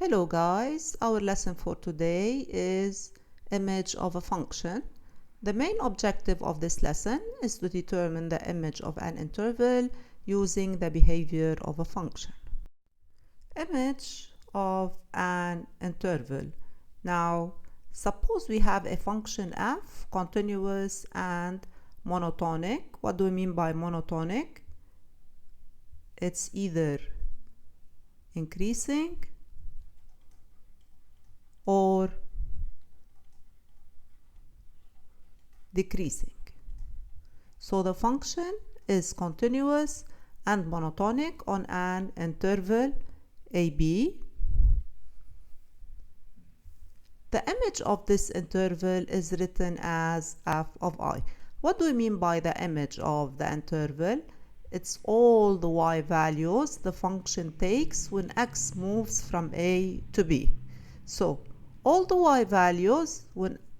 Hello guys, our lesson for today is image of a function. The main objective of this lesson is to determine the image of an interval using the behavior of a function. Image of an interval. Now, suppose we have a function f, continuous and monotonic. What do we mean by monotonic? It's either increasing or decreasing. So the function is continuous and monotonic on an interval AB. The image of this interval is written as f of I. What do we mean by the image of the interval? It's all the y values the function takes when x moves from A to B. So all the y values,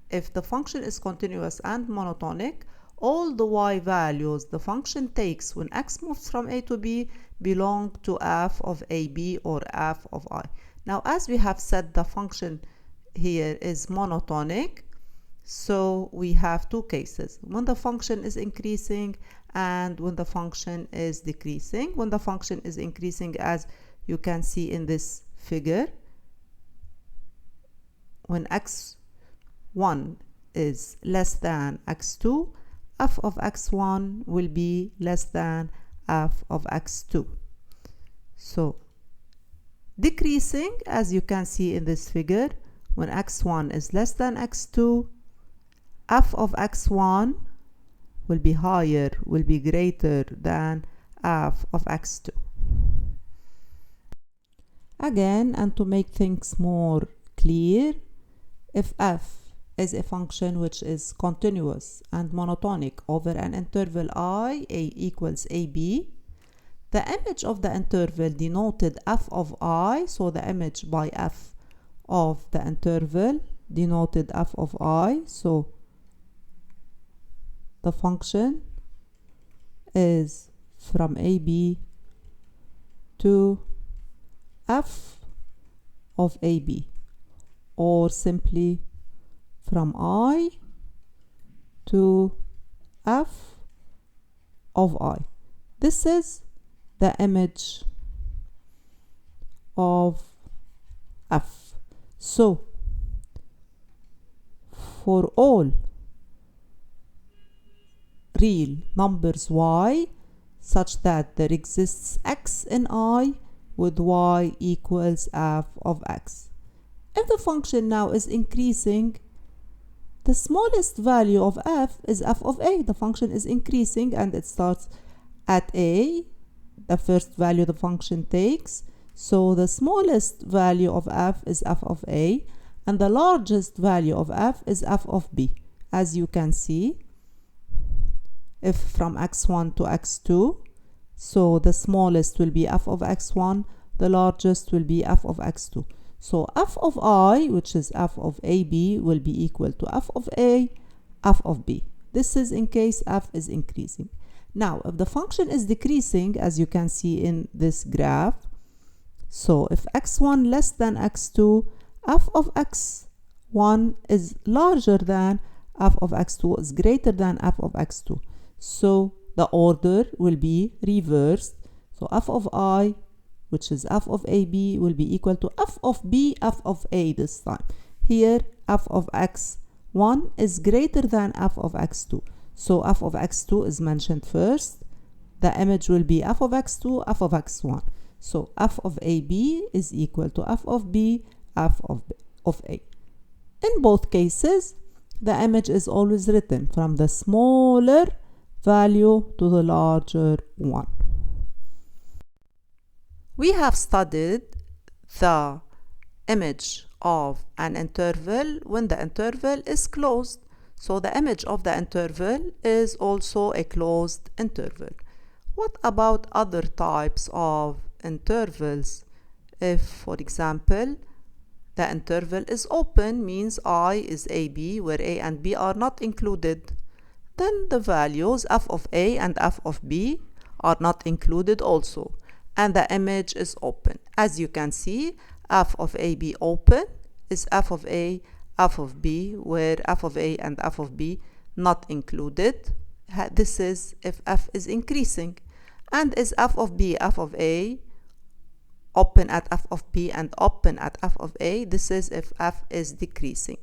if the function is continuous and monotonic, all the y values the function takes when x moves from A to B belong to f of AB or f of I. Now, as we have said, the function here is monotonic, so we have two cases: when the function is increasing and when the function is decreasing. When the function is increasing, as you can see in this figure, when x1 is less than x2, f of x1 will be less than f of x2. So decreasing, as you can see in this figure, when x1 is less than x2, f of x1 will be higher, will be greater than f of x2. Again, and to make things more clear, if f is a function which is continuous and monotonic over an interval I, A equals AB, the image of the interval denoted f of I, so the image by f of the interval denoted f of I, so the function is from AB to f of AB, or simply from I to f of I. This is the image of f. So for all real numbers y such that there exists x in I with y equals f of x. If the function now is increasing, the smallest value of f is f of a. The function is increasing and it starts at a, the first value the function takes. So the smallest value of f is f of a, and the largest value of f is f of b. As you can see, if from x1 to x2, so the smallest will be f of x1, the largest will be f of x2. So f of I, which is f of AB, will be equal to f of A, f of B. This is in case f is increasing. Now, if the function is decreasing, as you can see in this graph, so if x1 less than x2, f of x1 is larger than f of x2, is greater than f of x2. So the order will be reversed. So f of I, which is f of AB, will be equal to f of B, f of A this time. Here, f of x1 is greater than f of x2. So f of x2 is mentioned first. The image will be f of x2, f of x1. So f of AB is equal to f of B, f of A. In both cases, the image is always written from the smaller value to the larger one. We have studied the image of an interval when the interval is closed. So the image of the interval is also a closed interval. What about other types of intervals? If, for example, the interval is open, means I is AB, where A and B are not included, then the values f of A and f of B are not included also, and the image is open. As you can see, f of a be open is f of a, f of b, where f of a and f of b not included. This is if f is increasing. And is f of b, f of a open at f of b and open at f of a? This is if f is decreasing.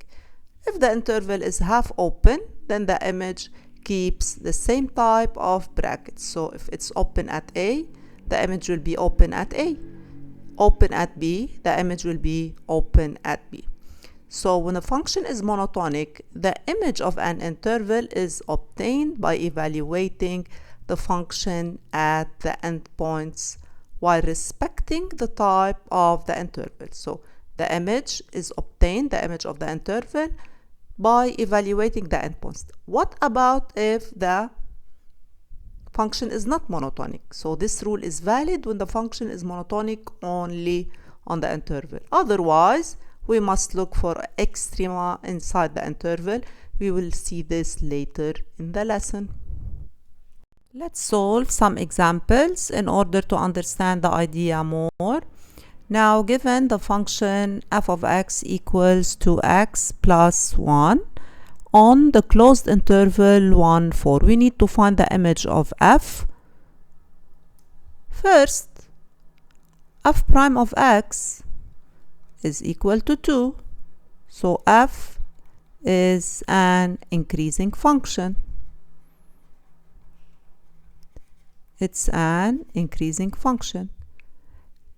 If the interval is half open, then the image keeps the same type of brackets. So if it's open at a, the image will be open at a. Open at b, the image will be open at b. So when a function is monotonic, the image of an interval is obtained by evaluating the function at the endpoints while respecting the type of the interval. So the image is obtained, the image of the interval, by evaluating the endpoints. What about if the function is not monotonic? So this rule is valid when the function is monotonic only on the interval. Otherwise, we must look for extrema inside the interval. We will see this later in the lesson. Let's solve some examples in order to understand the idea more. Now, given the function f of x equals to x plus 1 on the closed interval 1, 4, we need to find the image of f. First, f prime of x is equal to 2. So f is an increasing function. It's an increasing function.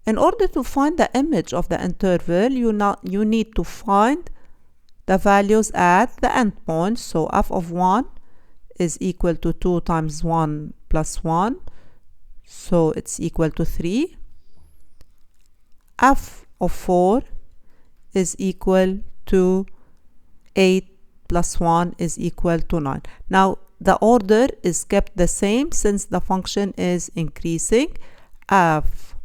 In order to find the image of the interval, you need to find the values at the endpoints. So f of 1 is equal to 2 times 1 plus 1. So it's equal to 3. F of 4 is equal to 8 plus 1 is equal to 9. Now, the order is kept the same since the function is increasing. F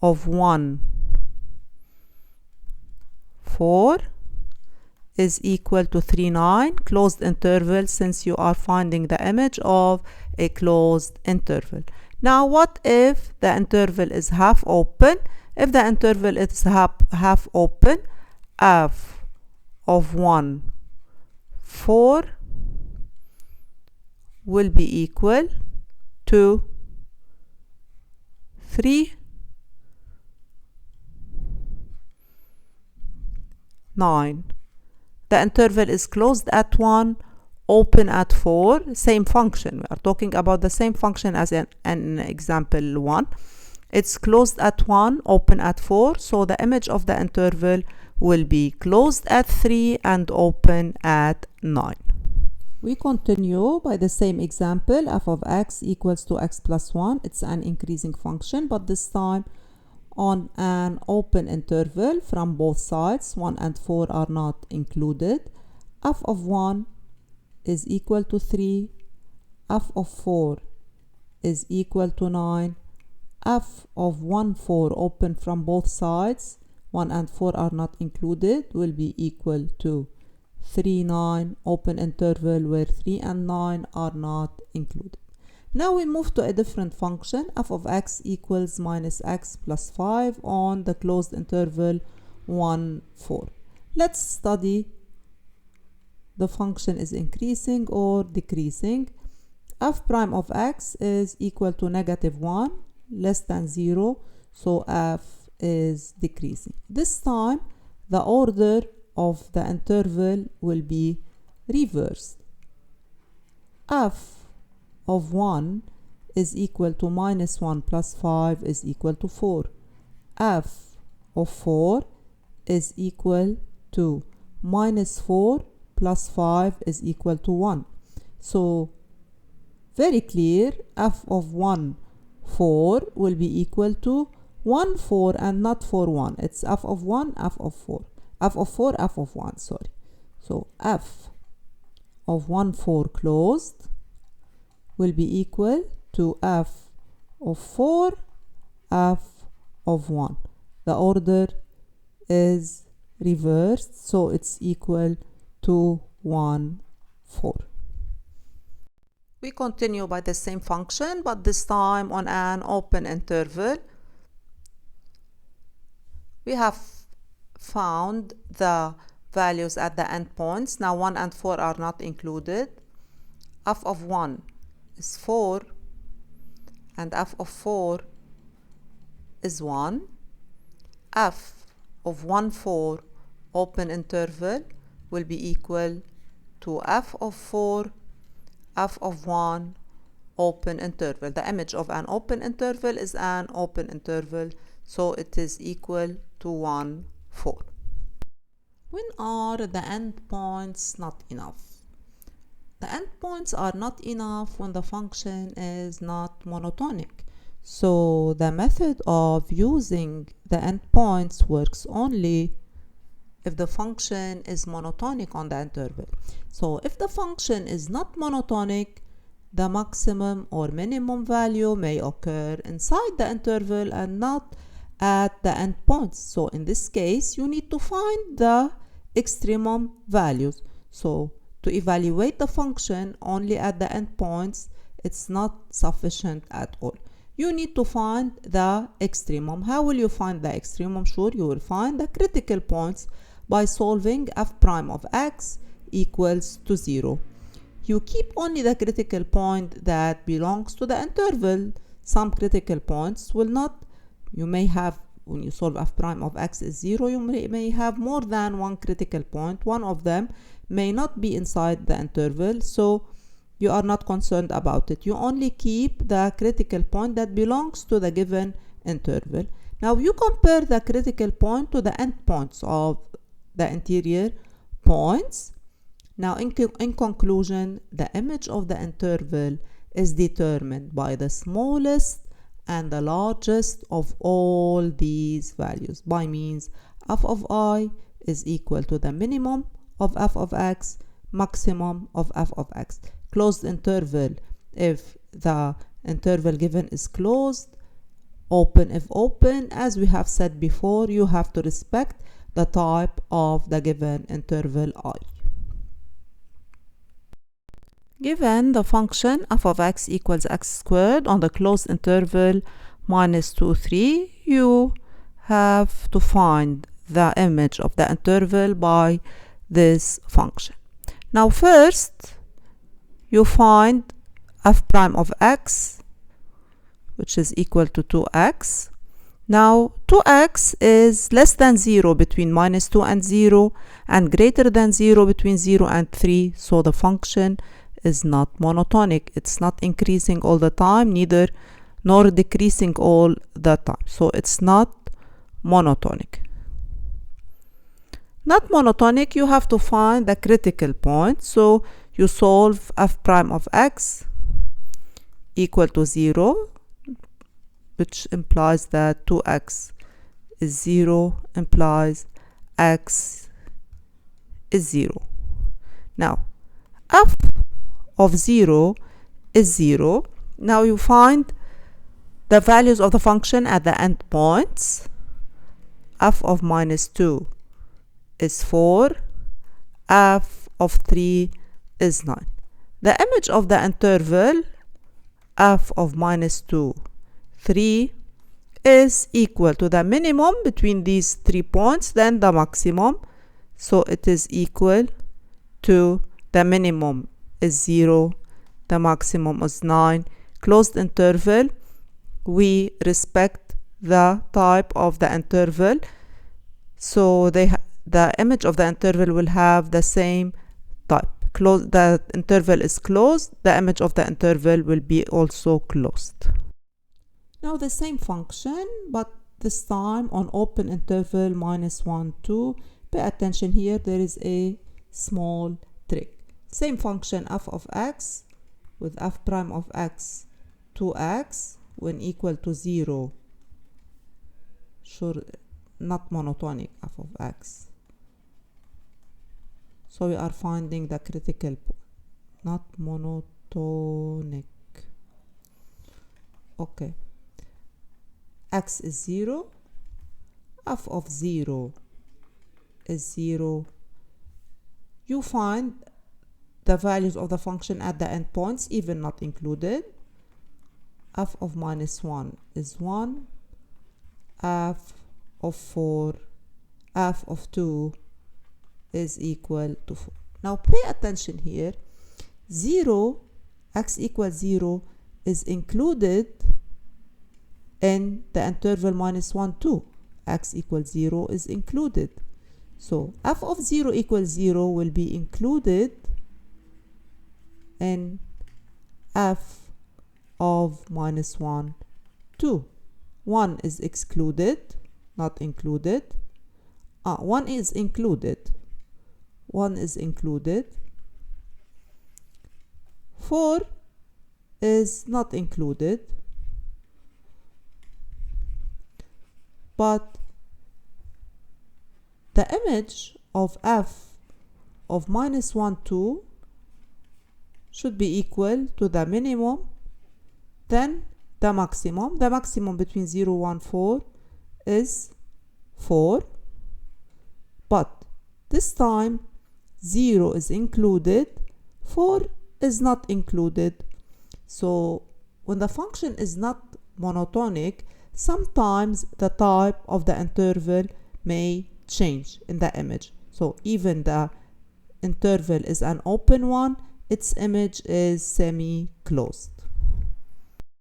of 1, 4 is equal to 3, 9, closed interval, since you are finding the image of a closed interval. Now, what if the interval is half open? If the interval is half open, f of 1, 4 will be equal to 3, 9. The interval is closed at 1, open at 4, same function. We are talking about the same function as in example 1. It's closed at 1, open at 4, so the image of the interval will be closed at 3 and open at 9. We continue by the same example. F of x equals to x plus 1. It's an increasing function, but this time on an open interval from both sides. 1 and 4 are not included. F of 1 is equal to 3. F of 4 is equal to 9. F of 1, 4 open from both sides. 1 and 4 are not included, will be equal to 3, 9, open interval where 3 and 9 are not included. Now we move to a different function. F of x equals minus x plus 5 on the closed interval 1, 4. Let's study the function is increasing or decreasing. F prime of x is equal to negative 1, less than 0, so f is decreasing. This time the order of the interval will be reversed. F of 1 is equal to minus 1 plus 5 is equal to 4. F of 4 is equal to minus 4 plus 5 is equal to 1. So very clear, f of 1, 4 will be equal to 1, 4 and not 4, 1. It's f of 1, f of 4. F of 4, f of 1, sorry. So f of 1, 4 closed will be equal to f of 4, f of 1. The order is reversed, so it's equal to 1, 4. We continue by the same function, but this time on an open interval. We have found the values at the endpoints. Now 1 and 4 are not included. F of 1 is 4 and f of 4 is 1. F of 1, 4 open interval will be equal to f of 4, f of 1 open interval. The image of an open interval is an open interval, so it is equal to 1, 4. When are the endpoints not enough? The endpoints are not enough when the function is not monotonic. So the method of using the endpoints works only if the function is monotonic on the interval. So if the function is not monotonic, the maximum or minimum value may occur inside the interval and not at the endpoints. So in this case, you need to find the extremum values. So to evaluate the function only at the endpoints, it's not sufficient at all. You need to find the extremum. How will you find the extremum? Sure, you will find the critical points by solving f prime of x equals to 0. You keep only the critical point that belongs to the interval. Some critical points will not. You may have, when you solve f prime of x is 0, you may have more than one critical point. One of them may not be inside the interval, so you are not concerned about it. You only keep the critical point that belongs to the given interval. Now you compare the critical point to the endpoints of the interior points. Now in conclusion, the image of the interval is determined by the smallest and the largest of all these values, by means f of I is equal to the minimum of f of x, maximum of f of x. Closed interval if the interval given is closed, open if open. As we have said before, you have to respect the type of the given interval I. Given the function f of x equals x squared on the closed interval minus 2, 3, you have to find the image of the interval by this function. Now first, you find f prime of x, which is equal to 2x. Now 2x is less than 0 between minus 2 and 0 and greater than 0 between 0 and 3, so the function is not monotonic. It's not increasing all the time, neither nor decreasing all the time, so it's not monotonic. Not monotonic, you have to find the critical point, so you solve f prime of x equal to 0, which implies that 2x is 0, implies x is 0. Now f of 0 is 0. Now you find the values of the function at the endpoints. F of minus 2 is 4, f of 3 is 9. The image of the interval f of minus 2, 3 is equal to the minimum between these 3 points, then the maximum, so it is equal to the minimum is 0, the maximum is 9. Closed interval, we respect the type of the interval, so the image of the interval will have the same type. The interval is closed, the image of the interval will be also closed. Now the same function, but this time on open interval minus 1, 2. Pay attention here, there is a small trick. Same function f of x with f prime of x 2x when equal to 0. Sure, not monotonic f of x. So we are finding the critical point, not monotonic. Okay. X is 0. F of 0 is 0. You find the values of the function at the endpoints, even not included. F of minus 1 is 1. F of 4 f of 2 is equal to 4. Now pay attention here. 0, x equals 0 is included in the interval minus 1, 2. X equals 0 is included. So f of 0 equals 0 will be included in f of minus 1, 2. 1 is excluded, not included. 1 is included. 1 is included. 4 is not included. But the image of f of minus 1, 2 should be equal to the minimum, then the maximum. The maximum between 0, 1, 4 is 4. But this time 0 is included, 4 is not included. So when the function is not monotonic, sometimes the type of the interval may change in the image. So even the interval is an open one, its image is semi-closed.